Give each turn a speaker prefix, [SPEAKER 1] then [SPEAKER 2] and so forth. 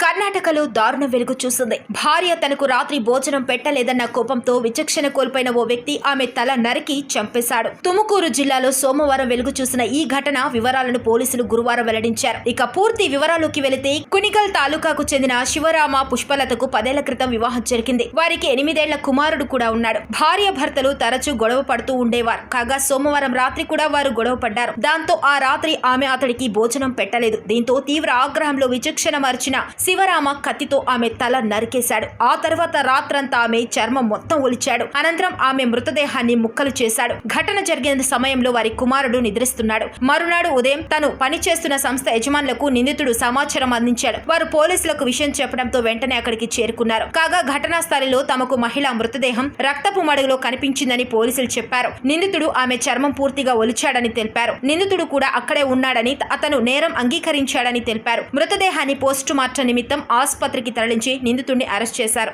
[SPEAKER 1] కర్ణాటకలో దారుణ వెలుగు చూసింది. భార్య తనకు రాత్రి భోజనం పెట్టలేదన్న కోపంతో విచక్షణ కోల్పోయిన ఓ వ్యక్తి ఆమె తల నరికి చంపేశాడు. తుముకూరు జిల్లాలో సోమవారం వెలుగు చూసిన ఈ ఘటన వివరాలను పోలీసులు గురువారం వెల్లడించారు. ఇక పూర్తి వివరాల్లోకి వెళితే కునిగల్ తాలూకాకు చెందిన శివరామ పుష్పలతకు 10 ఏళ్ల క్రితం వివాహం జరిగింది. వారికి 8 ఏళ్ల కుమారుడు కూడా ఉన్నాడు. భార్య భర్తలు తరచూ గొడవ పడుతూ ఉండేవారు. కాగా సోమవారం రాత్రి కూడా వారు గొడవ పడ్డారు. దాంతో ఆ రాత్రి ఆమె అతడికి భోజనం పెట్టలేదు. దీంతో తీవ్ర ఆగ్రహంలో విచక్షణ మరిచిన శివరామ కత్తితో ఆమె తల నరికేశాడు. ఆ తర్వాత రాత్రంతా ఆమె చర్మం మొత్తం ఒలిచాడు. అనంతరం ఆమె మృతదేహాన్ని ముక్కలు చేశాడు. ఘటన జరిగిన సమయంలో వారి కుమారుడు నిద్రిస్తున్నాడు. మరునాడు ఉదయం తను పనిచేస్తున్న సంస్థ యజమానులకు నిందితుడు సమాచారం అందించాడు. వారు పోలీసులకు విషయం చెప్పడంతో వెంటనే అక్కడికి చేరుకున్నారు. కాగా ఘటనా స్థలిలో తమకు మహిళ మృతదేహం రక్తపు మడుగులో కనిపించిందని పోలీసులు చెప్పారు. నిందితుడు ఆమె చర్మం పూర్తిగా ఒలిచాడని తెలిపారు. నిందితుడు కూడా అక్కడే ఉన్నాడని, అతను నేరం అంగీకరించాడని తెలిపారు. మృతదేహాన్ని పోస్టుమార్టం నిమిత్తం ఆసుపత్రికి తరలించి నిందితుడిని అరెస్ట్ చేశారు.